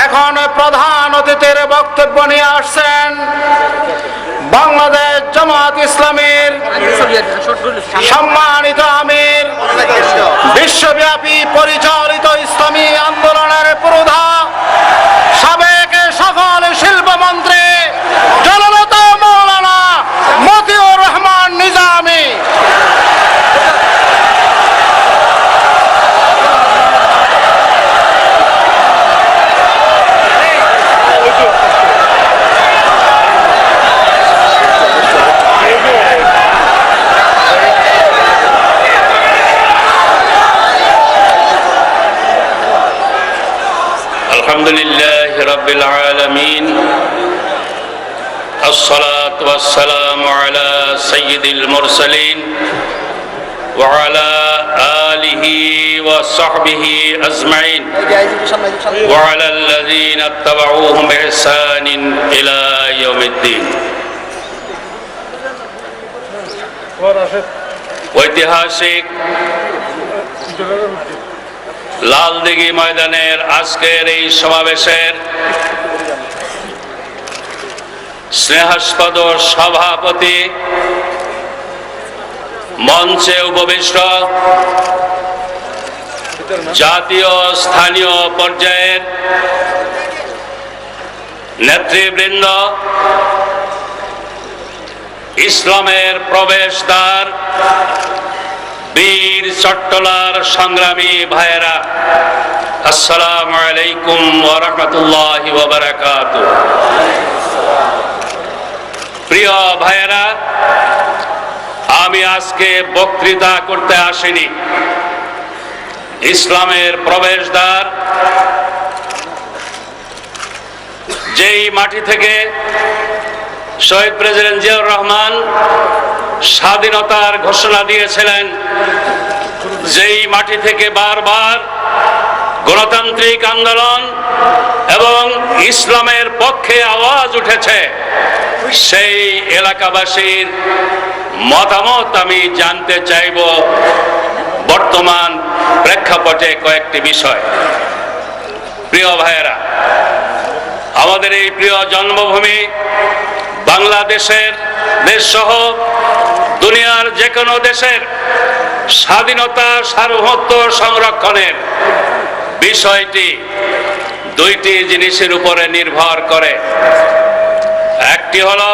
এখন প্রধান অতিথির বক্তব্য নিয়ে আসছেন বাংলাদেশ জামাত ইসলামীর সম্মানিত আমির, বিশ্বব্যাপী পরিচালিত ইসলামী আন্দোলনের পুরোধা, সাবেক সফল শিল্পমন্ত্রী জননেতা মাওলানা মতিউর রহমান নিজামী। আলহামদুলিল্লাহ রাব্বিল আলামিন, আসসালাতু ওয়াসসালামু আলা সাইয়্যিদিল মুরসালিন ওয়া আলা আলিহি ওয়া সাহবিহি আজমাইন ওয়া আলা আল্লাযীনা ইত্তাবাউহুম বিইহসানিন ইলা ইয়াউমিদ্দিন। ঐতিহাসিক লালদিঘি ময়দানের আজকের এই সমাবেশের স্নেহাস্পদ সভাপতি, মঞ্চে উপবিষ্ট জাতীয় স্থানীয় পর্যায়ের নেতৃবৃন্দ, ইসলামের প্রবেশদ্বার বীর চট্টলার সংগ্রামী ভাইয়েরা, আসসালামু আলাইকুম ওয়া রাহমাতুল্লাহি ওয়া বারাকাতুহু। প্রিয় ভাইয়েরা, আমি আজকে বক্তৃতা করতে আসিনি। ইসলামের প্রবেশদ্বার, যেই মাটি থেকে শহীদ প্রেসিডেন্ট জিয়াউর রহমান স্বাধীনতার ঘোষণা দিয়েছিলেন, যেই মাটি থেকে বারবার গণতান্ত্রিক আন্দোলন এবং ইসলামের পক্ষে আওয়াজ উঠেছে, সেই এলাকাবাসীর মতামত আমি জানতে চাইব বর্তমান প্রেক্ষাপটে কয়েকটি বিষয়। প্রিয় ভাইয়েরা, আমাদের এই প্রিয় জন্মভূমি বাংলাদেশের দেশ সহ দুনিয়ার যে কোনো দেশের স্বাধীনতা সার্বভৌমত্ব সংরক্ষণের বিষয়টি দুইটি জিনিসের উপরে নির্ভর করে। একটি হলো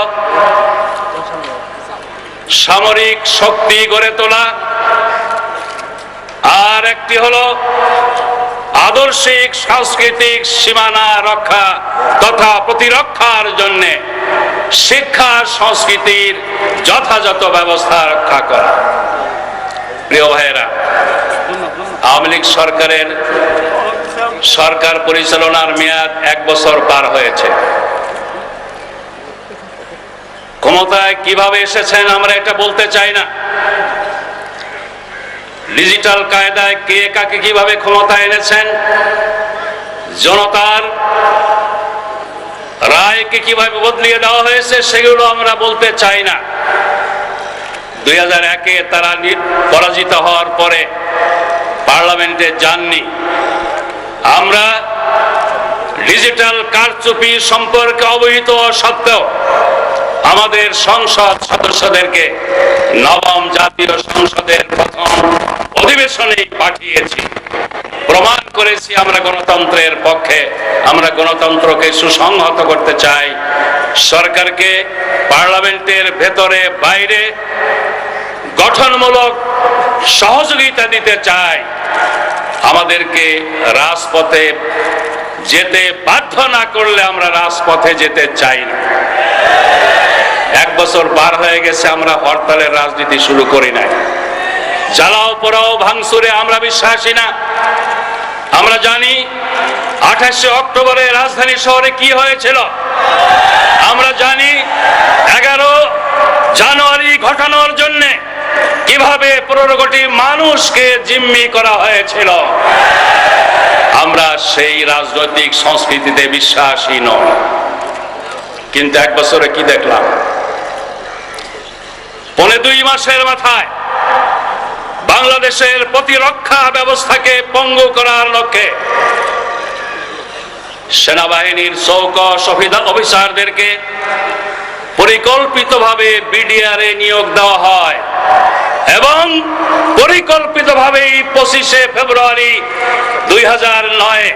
সামরিক শক্তি গড়ে তোলা, আর একটি হলো আদর্শিক সাংস্কৃতিক সীমানা রক্ষা তথা প্রতিরক্ষার জন্যে শিক্ষা সংস্কৃতির যথাযথ ব্যবস্থা রক্ষা করা। প্রিয় ভাইয়েরা, আওয়ামী লীগ সরকারের সরকার পরিচালনার মেয়াদ 1 বছর পার হয়েছে। ক্ষমতায় কিভাবে এসেছেন আমরা এটা বলতে চাই না। ডিজিটাল কায়দায় কে কাকে কিভাবে ক্ষমতায় এনেছেন, জনতার রায়কে কিভাবে বদলিয়ে দেওয়া হয়েছে, সেগুলো আমরা বলতে চাই না। 2001-এ তারা পরাজিত হওয়ার পরে পার্লামেন্টে যাননি। আমরা ডিজিটাল কারচুপি সম্পর্কে অবহিত সত্ত্বেও আমাদের সংসদ সদস্যদেরকে নবম জাতীয় সংসদের প্রথম অধিবেশনে পাঠিয়েছি, প্রমাণ করেছি আমরা গণতন্ত্রের পক্ষে। আমরা গণতন্ত্রকে সুসংহত করতে চাই, সরকারকে পার্লামেন্টের ভেতরে বাইরে গঠনমূলক সহযোগিতা দিতে চাই। আমাদেরকে রাজপথে যেতে বাধ্য না করলে আমরা রাজপথে যেতে চাই না। 1 বছর পার হয়ে গেছে, আমরা হরতালের রাজনীতি শুরু করি নাই। জ্বালাও পোড়াও ভাঙচুরে আমরা বিশ্বাসী না। আমরা জানি 28শে অক্টোবরে রাজধানী শহরে কি হয়েছিল। আমরা জানি 11 জানুয়ারি ঘটানোর জন্য কিভাবে 15 কোটি মানুষকে জিম্মি করা হয়েছিল। আমরা সেই রাজনৈতিক সংস্কৃতিতে বিশ্বাসী নই। কিন্তু 1 বছরে কি দেখলাম? 2.5 মাসের মাথায় বাংলাদেশের প্রতিরক্ষা ব্যবস্থাকে পঙ্গু করার লক্ষ্যে সেনাবাহিনীর চৌকস অফিসারদেরকে পরিকল্পিতভাবে বিডিআরে নিয়োগ দেওয়া হয় এবং পরিকল্পিতভাবেই 25শে ফেব্রুয়ারি 2009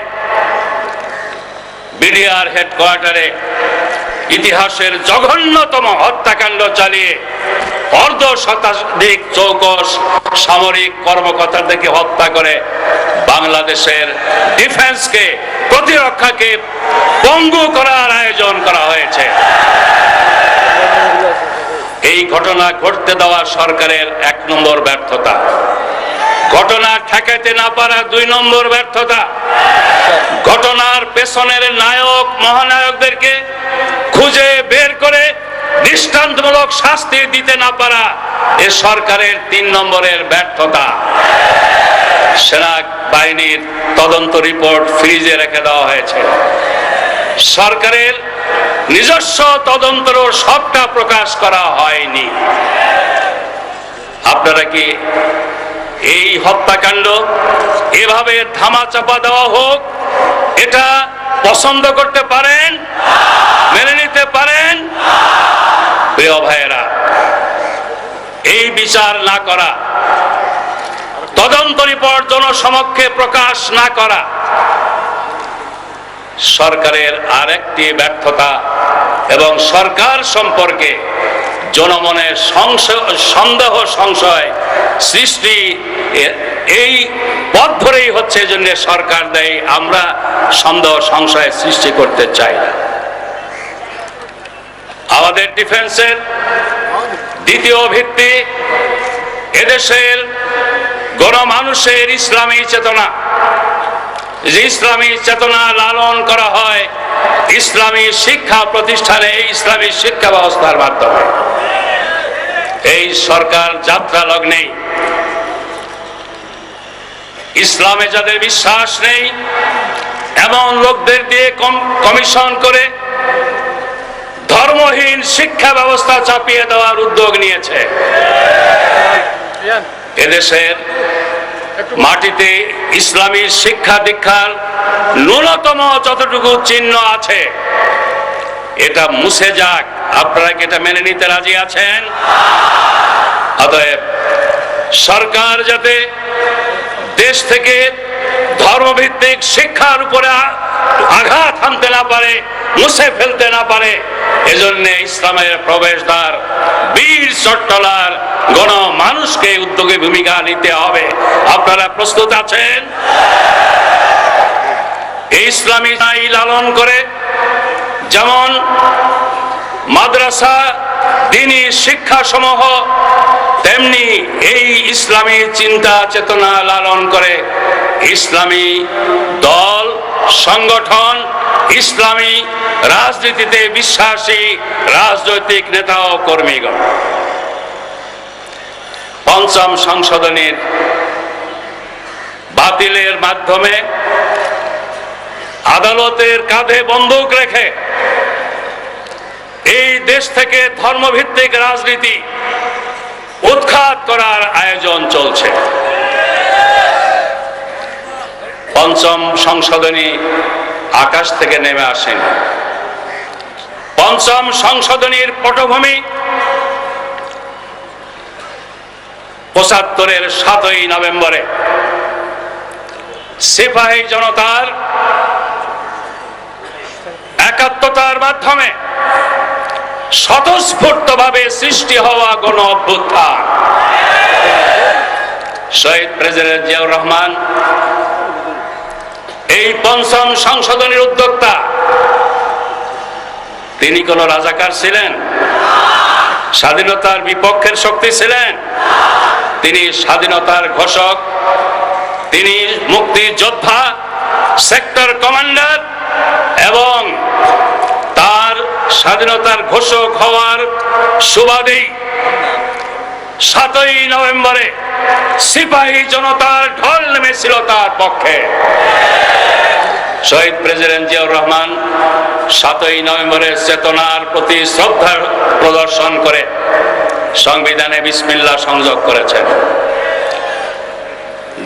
বিডিআর হেডকোয়ার্টারে ইতিহাসের জঘন্যতম হত্যাকাণ্ড চালিয়ে অর্ধ শতাধিক চৌকস সামরিক কর্মকর্তাদেরকে হত্যা করে বাংলাদেশের ডিফেন্সকে, প্রতিরক্ষাকে পঙ্গু করার আয়োজন করা হয়েছে। এই ঘটনা ঘটতে দেওয়া সরকারের 1 নম্বর ব্যর্থতা। ঘটনা ঠেকাইতে না পারা 2 নম্বর ব্যর্থতা। ঘটনার পেছনের নায়ক মহানায়কদেরকে খুঁজে বের করে দৃষ্টান্তমূলক শাস্তি দিতে না পারা এ সরকারের 3 নম্বরের ব্যর্থতা। সেনাবাহিনীর তদন্ত রিপোর্ট ফ্রিজে রেখে দেওয়া হয়েছে। সরকারের নিজস্ব তদন্তর সবটা প্রকাশ করা হয়নি। আপনারা কি এই হত্যাকাণ্ড এভাবে ধামাচাপা দেওয়া হোক এটা পছন্দ করতে পারেন? মেনে নিতে পারেন? প্রিয় ভাইয়েরা, এই বিচার না করা, তদন্ত রিপোর্ট জনসমক্ষে প্রকাশ না করা সরকারের আরেকটি ব্যর্থতা এবং সরকার সম্পর্কে জনমনে সন্দেহ সংশয় সৃষ্টি এই পথ ধরেই হচ্ছে। জন্য সরকার দেয়, আমরা সন্দেহ সংশয় সৃষ্টি করতে চাই না। আমাদের ডিফেন্সের দ্বিতীয় ভিত্তি এদেশের গণমানুষের ইসলামী চেতনা। যে ইসলামী চেতনা লালন করা হয় ইসলামী শিক্ষা প্রতিষ্ঠানে, এই ইসলামী শিক্ষা ব্যবস্থার মাধ্যমে। এই সরকার যাত্রা লগ্নে ইসলামে যাদের বিশ্বাস নেই এমন লোকদের দিয়ে কমিশন করে ধর্মহীন শিক্ষা ব্যবস্থা চাপিয়ে দেওয়ার উদ্যোগ নিয়েছে। এদেশের মাটিতে ইসলামী শিক্ষা দীক্ষার ন্যূনতম যতটুকু চিহ্ন আছে এটা মুছে যাক। আপনারা কি এটা মেনে নিতে রাজি আছেন? অতএব সরকার যাতে দেশ থেকে ধর্মভিত্তিক শিক্ষার উপরে আঘাত হানতে না পারে, মুছে ফেলতে না পারে, এজন্য ইসলামের প্রবেশদ্বার বীর চট্টলার গণমানুষকে উদ্যোগে ভূমিকা নিতে হবে। আপনারা প্রস্তুত আছেন? এই ইসলামী আই লালন করে যেমন মাদ্রাসা দ্বীনি শিক্ষা সমূহ, তেমনি এই ইসলামী চিন্তা চেতনা লালন করে ইসলামী দল সংগঠন, ইসলামী রাজনীতিতে বিশ্বাসী রাজনৈতিক নেতা ও কর্মীগণ। পঞ্চম সংশোধনীর বাতিলের মাধ্যমে আদালতের কাঁধে বন্দুক রেখে এই দেশ থেকে ধর্মভিত্তিক রাজনীতি উৎখাত করার আয়োজন চলছে। পঞ্চম সংশোধনী আকাশ থেকে নেমে আসেনি। পঞ্চম সংশোধনীর পটভূমি ৭৫-এর ৭ই নভেম্বরে সিপাহী জনতার একাত্মতার মাধ্যমে স্বতঃস্ফূর্তভাবে সৃষ্টি হওয়া গণ অভ্যুত্থান। শহীদ প্রেসিডেন্ট জিয়াউর রহমান এই পঞ্চম সংশোধনীর উদ্যোক্তা। তিনি কোন রাজাকার ছিলেন? স্বাধীনতার বিপক্ষের শক্তি ছিলেন? তিনি স্বাধীনতার ঘোষক, তিনি মুক্তিযোদ্ধা, সেক্টর কমান্ডার এবং তার স্বাধীনতার ঘোষক হওয়ার সুবাদেই ৭ই নভেম্বরে সিপাহী জনতার ঢল নেমেছিল তার পক্ষে। শহীদ প্রেসিডেন্ট জিয়াউর রহমান ৭ই নভেম্বরের চেতনার প্রতি শ্রদ্ধা প্রদর্শন করে সংবিধানে বিসমিল্লাহ সংযোগ করেছেন।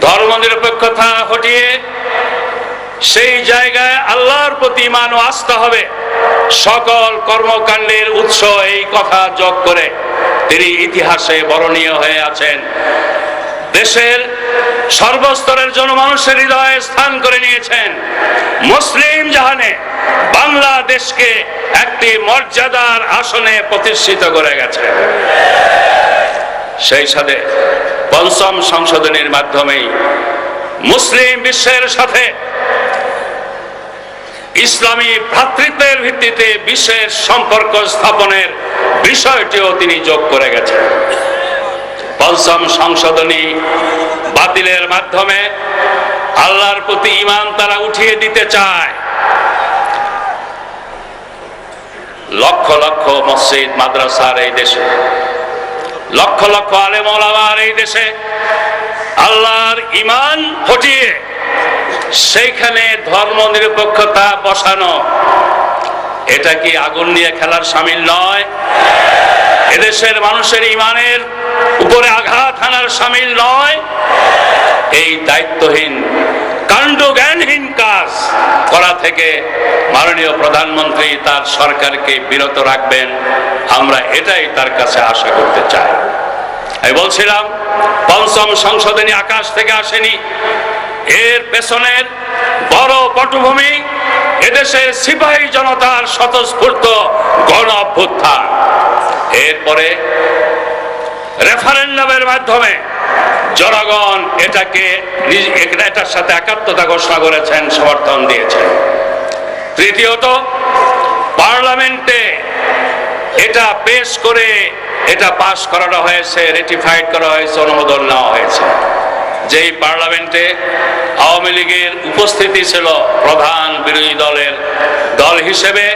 ধর্মনিরপেক্ষতা হটিয়ে সেই জায়গায় আল্লাহর প্রতি ঈমান ও আস্থা হবে। সকল কর্মকাণ্ডের উৎস এই কথা যোগ করে তিনি ইতিহাসে বরণীয় হয়ে আছেন। দেশের সর্বস্তরের জনমানুষের হৃদয়ে স্থান করে নিয়েছেন। মুসলিম জাহানে বাংলাদেশকে একটি মর্যাদার আসনে প্রতিষ্ঠিত করে গেছে। সেই সাথে পঞ্চম সংশোধনীর মাধ্যমেই মুসলিম বিশ্বের সাথে ইসলামী ভ্রাতৃত্বের ভিত্তিতে বিশ্বের সম্পর্ক স্থাপনের বিষয়টিও তিনি যোগ করে গেছেন। পঞ্চম সংশোধনী বাতিলের মাধ্যমে আল্লাহর প্রতি ঈমান তারা উঠিয়ে দিতে চায়। লক্ষ লক্ষ মসজিদ মাদ্রাসার এই দেশে, লক্ষ লক্ষ আলেম ওলামার এই দেশে আল্লাহর ঈমান হটিয়ে সেইখানে ধর্ম নিরপেক্ষতা বসানো, এটা কি আগুন নিয়ে খেলার শামিল নয়? এদেশের মানুষের ঈমানের উপরে আঘাত হানার শামিল নয়? এই দায়িত্বহীন কাণ্ডজ্ঞানহীন কাজ করা থেকে মাননীয় প্রধানমন্ত্রী তার সরকারকে বিরত রাখবেন, আমরা এটাই তার কাছে আশা করতে চাই। আমি বলছিলাম পঞ্চম সংশোধনী আকাশ থেকে আসেনি, এর পেছনের বড় পটভূমি এদেশের সিপাহী জনতার স্বতঃস্ফূর্ত গণ অভ্যুত্থান। এরপরে রেফারেন্ডামের মাধ্যমে জনগণ এটার সাথে একাত্মতা ঘোষণা করেছেন, সমর্থন দিয়েছেন। তৃতীয়ত পার্লামেন্টে এটা পেশ করে এটা পাশ করানো হয়েছে, রেটিফাইড করা হয়েছে, অনুমোদন নেওয়া হয়েছে। যেই পার্লামেন্টে আওয়ামী লীগের উপস্থিতি ছিল প্রধান বিরোধী দল হিসেবে,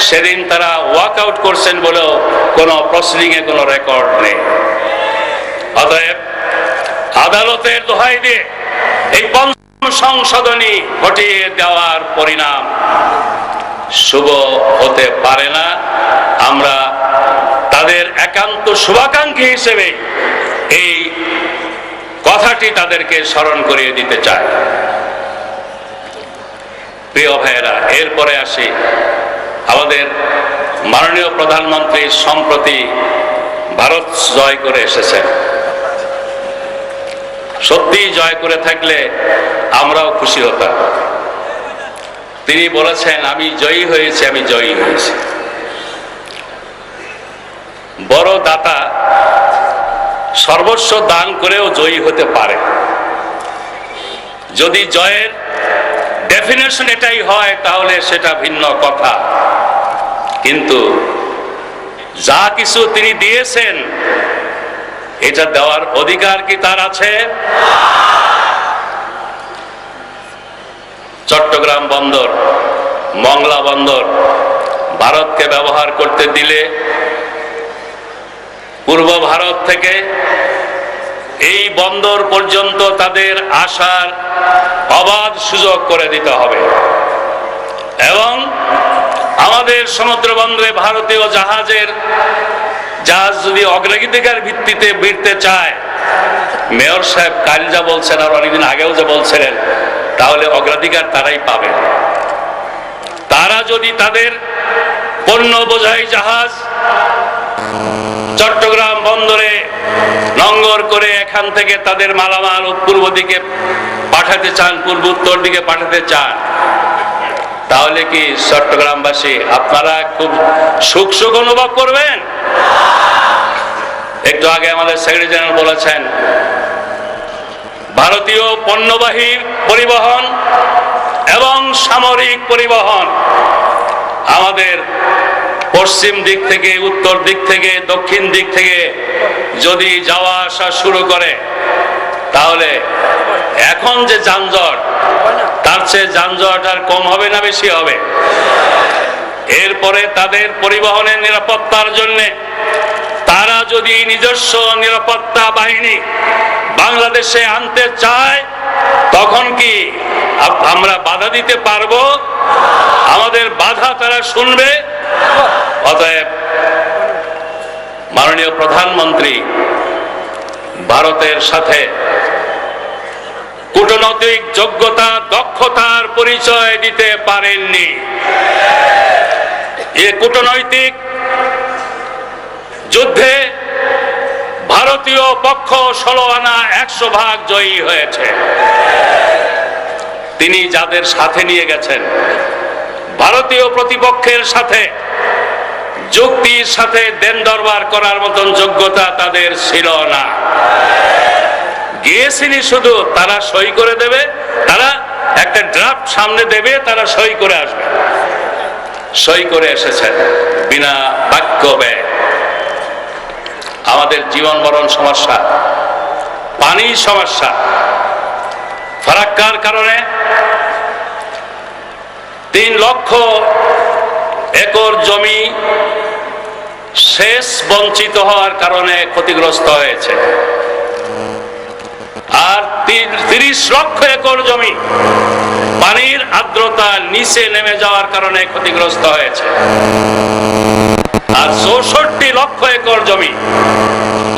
সেদিন তারা ওয়াক আউট করছেন বলেও কোনো প্রসিডিংয়ে কোনো রেকর্ড নেই। অতএব আদালতের দোহাই দিয়ে এই পঞ্চম সংশোধনী ঘটিয়ে দেওয়ার পরিণাম শুভ হতে পারে না। আমরা তাদের একান্ত শুভাকাঙ্ক্ষী হিসেবে এই কথাটি তাদেরকে স্মরণ করিয়ে দিতে চাই। প্রিয় ভাইয়েরা, এরপরে আসি আমাদের মাননীয় প্রধানমন্ত্রী সম্প্রতি ভারত জয় করে এসেছেন। সত্যি জয় করে থাকলে আমরাও খুশি হতাম। তিনি বলেছেন, আমি জয়ী হয়েছি, আমি জয়ী হয়েছি। বড় দাতা সর্বস্ব দান করেও জয়ী হতে পারে। যদি জয়ের ডেফিনেশন এটাই হয় তাহলে সেটা ভিন্ন কথা, কিন্তু যা কিছু তিনি দিয়েছেন এটা দেওয়ার অধিকার কি তার আছে? চট্টগ্রাম বন্দর, মংলা বন্দর ভারতকে ব্যবহার করতে দিলে পূর্ব ভারত থেকে এই বন্দর পর্যন্ত তাদের আসার অবাধ সুযোগ করে দিতে হবে এবং আমাদের সমুদ্র বন্দরে ভারতীয় জাহাজ যদি অগ্রাধিকার ভিত্তিতে ভিড়তে চায়, মেয়র সাহেব কাল যা বলছেন আর অনেকদিন আগেও যা বলছিলেন, তাহলে অগ্রাধিকার তারাই পাবে। তারা যদি তাদের পণ্য বোঝাই জাহাজ চট্টগ্রাম বন্দরে নোঙ্গর করে এখান থেকে তাদের মালামাল পূর্ব দিকে পাঠাতে চান, পূর্ব উত্তর দিকে পাঠাতে চান, তাহলে কি চট্টগ্রামবাসী আপনারা খুব সুখ অনুভব করবেন? একটু আগে আমাদের সেক্রেটারি জেনারেল বলেছেন, ভারতীয় পণ্যবাহী পরিবহন এবং সামরিক পরিবহন আমাদের পশ্চিম দিক থেকে, উত্তর দিক থেকে, দক্ষিণ দিক থেকে যদি যাওয়া আসা শুরু করে, তাহলে এখন যে যানজট তার চেয়ে যানজট আর কম হবে না বেশি হবে? এরপরে তাদের পরিবহনের নিরাপত্তার জন্য তারা যদি নিজস্ব নিরাপত্তা বাহিনী বাংলাদেশে আনতে চায়, তখন কি আমরা বাধা দিতে পারবো? আমাদের বাধা তারা শুনবে? অতএব মাননীয় প্রধানমন্ত্রী ভারতের সাথে কূটনৈতিক যোগ্যতা দক্ষতার পরিচয় দিতে পারেননি। এ কূটনৈতিক যুদ্ধে ভারতীয় পক্ষ 16 আনা 100 ভাগ জয়ী হয়েছে। তিনি যাদের সাথে নিয়ে গেছেন, ভারতীয় প্রতিপক্ষের সাথে যুক্তির সাথে দেন দরবার করার মতন যোগ্যতা তাদের ছিল না। গিয়েছিনি শুধু তারা সই করে দেবে, তারা একটা ড্রাফট সামনে দেবে, তারা সই করে আসবে। সই করে এসেছেন বিনা বাক্য ব্যয়। আমাদের জীবন মরণ সমস্যা, পানির সমস্যা, ফারাক্কার কারণে 3 লক্ষ একর জমি সেচ বঞ্চিত হওয়ার কারণে ক্ষতিগ্রস্ত হয়েছে, আর 30 লক্ষ একর জমি পানির আর্দ্রতা নিচে নেমে যাওয়ার কারণে ক্ষতিগ্রস্ত হয়েছে, আর 64 লক্ষ একর জমি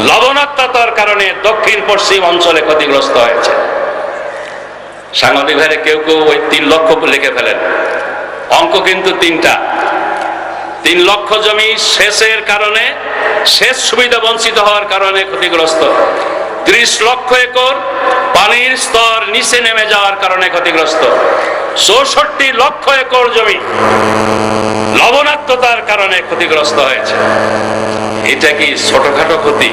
লবণাক্ততার কারণে দক্ষিণ পশ্চিম অঞ্চলে ক্ষতিগ্রস্ত হয়েছে। সাংবাদিক ভাইরা কেউ কেউ ওই 3 লক্ষ লিখে ফেলেন, অঙ্ক কিন্তু 3টা। 3 লক্ষ জমি সেচের কারণে, সেচ সুবিধা বঞ্চিত হওয়ার কারণে ক্ষতিগ্রস্ত। 30 লক্ষ একর পানির স্তর নিচে নেমে যাওয়ার কারণে ক্ষতিগ্রস্ত। 64 লক্ষ একর জমি লবণাক্ততার কারণে ক্ষতিগ্রস্ত হয়েছে। এটা কি ছোটখাটো ক্ষতি?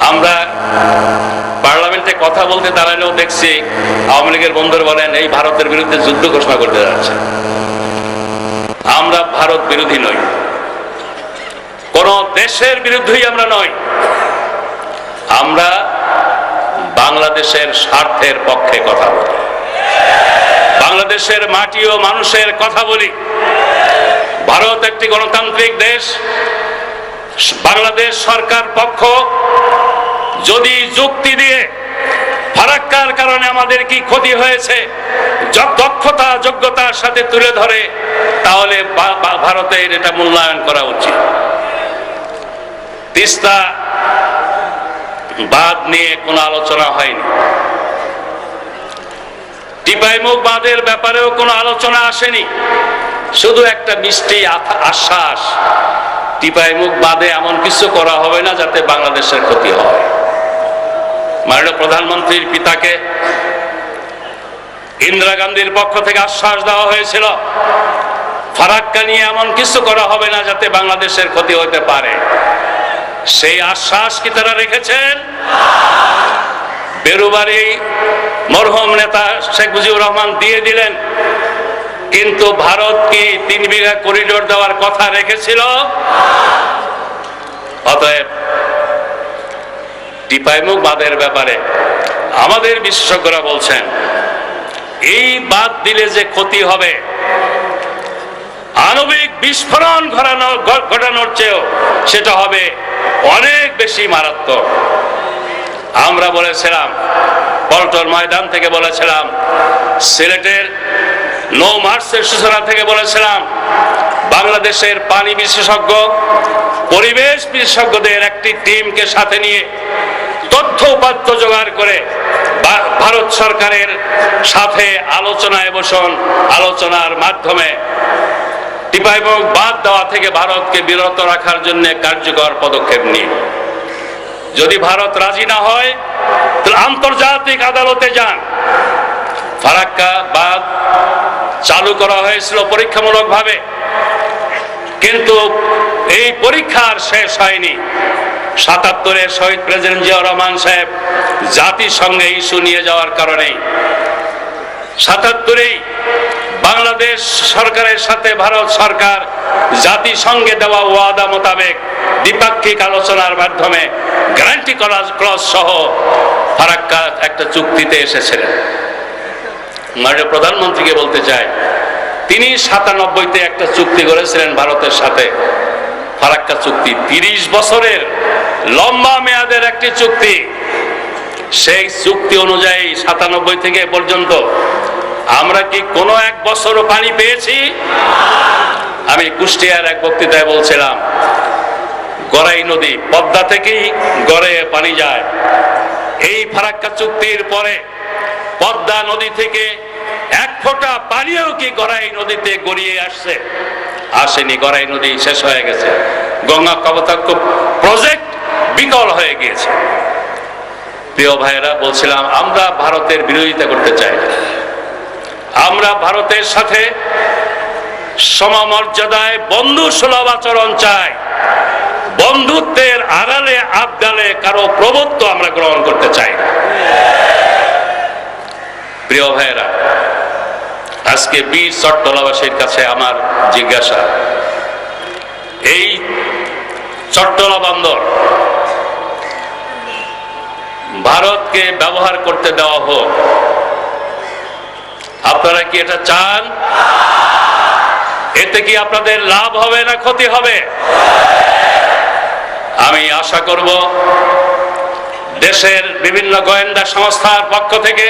আমরা পার্লামেন্টে কথা বলতে দাঁড়ালেও দেখছি আওয়ামী লীগের বন্ধুরা বলেন এই ভারতের বিরুদ্ধে যুদ্ধ ঘোষণা করতে যাচ্ছে। আমরা ভারত বিরোধী নই, কোন দেশের বিরুদ্ধেই আমরা নই। আমরা বাংলাদেশের স্বার্থের পক্ষে কথা বলি, বাংলাদেশের মাটি ও মানুষের কথা বলি। ভারত একটি গণতান্ত্রিক দেশ। বাংলাদেশ সরকার পক্ষ যদি যুক্তি দিয়ে ফারাক্কার কারণে আমাদের কি ক্ষতি হয়েছে দক্ষতা যোগ্যতার সাথে তুলে ধরে, তাহলে ভারতের এটা মূল্যায়ন করা উচিত। তিস্তা বাঁধ নিয়ে কোনো আলোচনা হয়নি, টিপাইমুখ বাঁধের ব্যাপারেও কোনো আলোচনা আসেনি, শুধু একটা মিষ্টি আশ্বাস টিপাইমুখ বাঁধে এমন কিছু করা হবে না যাতে বাংলাদেশের ক্ষতি হয়। মাননীয় প্রধানমন্ত্রীর পিতাকে ইন্দিরা গান্ধীর পক্ষ থেকে আশ্বাস দেওয়া হয়েছিল ফারাক্কা নিয়ে এমন কিছু করা হবে না যাতে বাংলাদেশের ক্ষতি হতে পারে। সেই আশ্বাস কি তারা রেখেছেন? বেরুবাড়ি মরহুম নেতা শেখ মুজিবুর রহমান দিয়ে দিলেন, কিন্তু ভারত কি 3 বিঘা করিডোর দেওয়ার কথা রেখেছিল? অতএব টিপাইমুখ বাঁধের ব্যাপারে আমাদের বিশেষজ্ঞরা বলছেন এই বাঁধ দিলে যে ক্ষতি হবে আণবিক বিস্ফোরণ ঘটানোর চেয়েও সেটা হবে অনেক বেশি মারাত্মক। আমরা বলেছিলাম, পল্টন ময়দান থেকে বলেছিলাম, সিলেটের 9 মার্চের সূচনা থেকে বলেছিলাম, বাংলাদেশের পানি বিশেষজ্ঞ, পরিবেশ বিশেষজ্ঞদের একটি টিমকে সাথে নিয়ে তথ্য উপাত্ত জোগাড় করে ভারত সরকারের সাথে আলোচনায় বসুন, আলোচনার মাধ্যমে টিপাইমুখ বাদ দেওয়া থেকে ভারতকে বিরত রাখার জন্য কার্যকর পদক্ষেপ নিন। যদি ভারত রাজি না হয় তাহলে আন্তর্জাতিক আদালতে যান। ফারাক্কা বাঁধ চালু করা হয়েছিল পরীক্ষামূলকভাবে, কিন্তু এই পরীক্ষার শেষ হয়নি। 77-এ শহীদ প্রেসিডেন্ট জিয়াউর রহমান সাহেব জাতিসংঘে ইস্যু নিয়ে যাওয়ার কারণে 77-এই বাংলাদেশ সরকারের সাথে ভারত সরকার জাতিসংঘে দেওয়া ওয়াদা মোতাবেক দ্বিপাক্ষিক আলোচনার মাধ্যমে গ্যারান্টি ক্লজ সহ ফারাক্কা একটা চুক্তিতে এসেছিলেন। মাননীয় প্রধানমন্ত্রীকে বলতে চাই, তিনি 97-তে একটা চুক্তি করেছিলেন ভারতের সাথে, ফারাক্কা চুক্তি 30 বছরের লম্বা মেয়াদের একটি চুক্তি। সেই চুক্তি অনুযায়ী 97 থেকে পর্যন্ত আমরা কি কোনো 1 বছরও পানি পেয়েছি? আমি কুষ্টিয়ার এক বক্তৃতায় বলছিলাম, গড়াই নদী পদ্মা থেকেই গড়ে পানি যায়, এই ফারাক্কা চুক্তির পরে পদ্মা নদী থেকে এক ফোঁটা পানিও কি গড়াই নদীতে গড়িয়ে আসছে? আসেনি। গড়াই নদী শেষ হয়ে গেছে, গঙ্গা কপোতাক্ষ প্রজেক্ট বিকল হয়ে গিয়েছে। প্রিয় ভাইয়েরা, বলছিলাম আমরা ভারতের বিরোধিতা করতে চাই না। আমরা ভারতের সাথে সমমর্যাদায় বন্ধু সুলভ আচরণ চাই। বন্ধুত্বের আড়ালে আবডালে কারো প্রভুত্ব আমরা গ্রহণ করতে চাই না। প্রিয় ভাইয়েরা, আজকে বীর চট্টলাবাসীর কাছে আমার জিজ্ঞাসা, এই চট্টলা বন্দর ভারতকে ব্যবহার করতে দেওয়া হোক, আপনারা কি এটা চান? এতে কি আপনাদের লাভ হবে না ক্ষতি হবে? আমি আশা করব দেশের বিভিন্ন গোয়েন্দা সংস্থার পক্ষ থেকে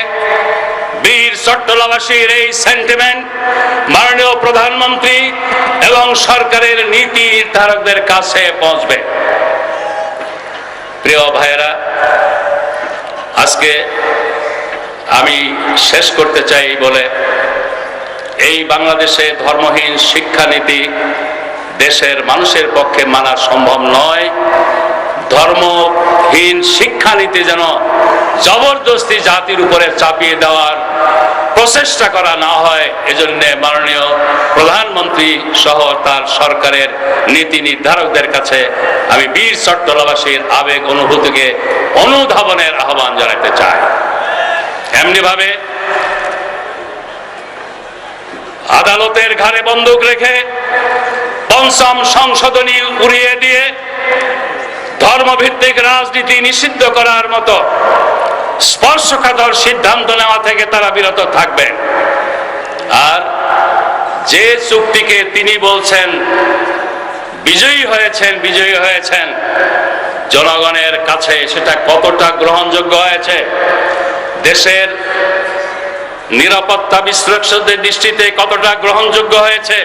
বীর চট্টলাবাসীর এই সেন্টিমেন্ট মাননীয় প্রধানমন্ত্রী এবং সরকারের নীতি নির্ধারকদের কাছে পৌঁছবে। প্রিয় ভাইয়েরা, আজকে আমি শেষ করতে চাই বলে, এই বাংলাদেশে ধর্মহীন শিক্ষানীতি দেশের মানুষের পক্ষে মানা সম্ভব নয়। ধর্মহীন শিক্ষানীতি যেন জবরদস্তি জাতির উপরে চাপিয়ে দেওয়ার প্রচেষ্টা করা না হয়, এজন্য মাননীয় প্রধানমন্ত্রী সহ তার সরকারের নীতি নির্ধারকদের কাছে আমি বীর চট্টলাবাসীর আবেগ অনুভূতিকে অনুধাবনের আহ্বান জানাতে চাই। এমনি ভাবে আদালতের ঘাড়ে বন্দুক রেখে পঞ্চম সংশোধনী উড়িয়ে দিয়ে ধর্মভিত্তিক রাজনীতি নিষিদ্ধ করার মতো স্পর্শকাতর সিদ্ধান্ত নেওয়া থেকে তারা বিরত থাকবেন। আর যে চুক্তিকে তিনি বলছেন বিজয়ী হয়েছেন জনগণের কাছে সেটা কতটা গ্রহণযোগ্য হয়েছে, দেশের নিরাপত্তা বিশ্লেষকদের দৃষ্টিতে কতটা গ্রহণযোগ্য হয়েছে,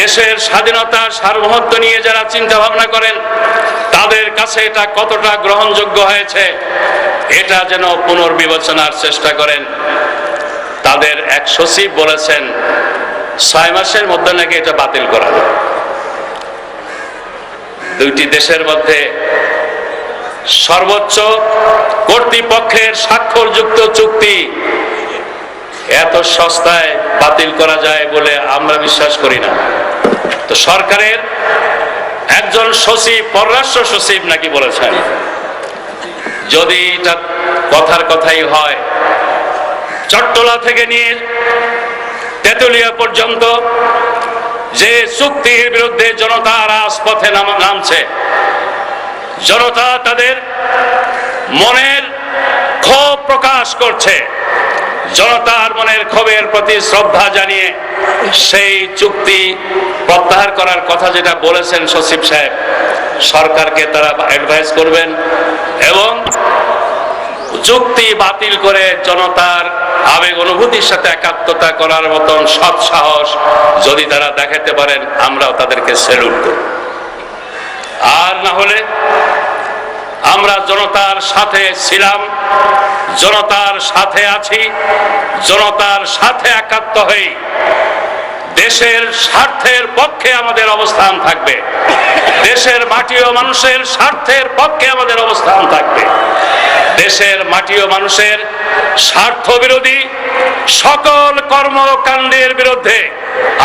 দেশের স্বাধীনতার সার্বভৌমত্ব নিয়ে যারা চিন্তা ভাবনা করেন তাদের কাছে এটা কতটা গ্রহণযোগ্য হয়েছে, এটা যেন পুনর্বিবেচনার চেষ্টা করেন। তাদের এক সচিব বলেছেন 6 মাসের মধ্যে নাকি এটা বাতিল করা হবে। দুইটি দেশের মধ্যে সর্বোচ্চ কর্তৃপক্ষের স্বাক্ষরযুক্ত চুক্তি এত সস্তায় বাতিল করা যায় বলে আমরা বিশ্বাস করি না। তো সরকারের একজন সচিব, পররাষ্ট্র সচিব নাকি বলেছেন, যদি এটা কথার কথাই হয়, চট্টলা থেকে নিয়ে তেতুলিয়া পর্যন্ত যে চুক্তির বিরুদ্ধে জনতা রাজপথে নামছে, জনতা তাদের মনের ক্ষোভ প্রকাশ করছে, জনতার মনের ক্ষোভের প্রতি শ্রদ্ধা জানিয়ে সেই চুক্তি প্রত্যাহার করার কথা যেটা বলেছেন সচিব সাহেব, সরকারকে তারা অ্যাডভাইস করবেন এবং চুক্তি বাতিল করে জনতার আবেগ অনুভূতির সাথে একাত্মতা করার মতন সৎ সাহস যদি তারা দেখাতে পারেন, আমরাও তাদেরকে স্যালুট করব। আর না হলে আমরা জনতার সাথে ছিলাম, জনতার সাথে আছি, জনতার সাথে একাত্ম হই, দেশের স্বার্থের পক্ষে আমাদের অবস্থান থাকবে, দেশের মাটি ও মানুষের স্বার্থের পক্ষে আমাদের অবস্থান থাকবে। দেশের মাটি ও মানুষের স্বার্থ বিরোধী সকল কর্মকাণ্ডের বিরুদ্ধে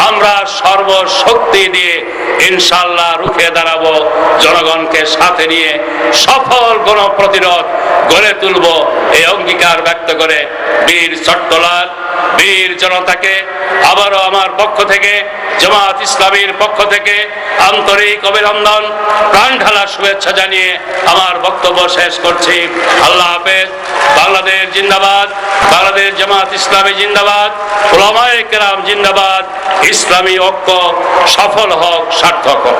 আমরা সর্বশক্তি দিয়ে ইনশাআল্লাহ রুখে দাঁড়াবো। জনগণকে সাথে নিয়ে সফল গণপ্রতিরোধ গড়ে তুলব, এই অঙ্গীকার ব্যক্ত করে বীর চট্টলার বীর জনতাকে আবারও আমার পক্ষ থেকে, জামাত ইসলামীর পক্ষ থেকে আন্তরিক অভিনন্দন, প্রাণঢালা শুভেচ্ছা জানিয়ে আমার বক্তব্য শেষ করছি। আল্লাহ হাফেজ। বাংলাদেশ জিন্দাবাদ, বাংলাদেশ জামাত ইসলামী জিন্দাবাদ, উলামায়ে কেরাম জিন্দাবাদ। ইসলামী ঐক্য সফল হোক, সার্থক হোক।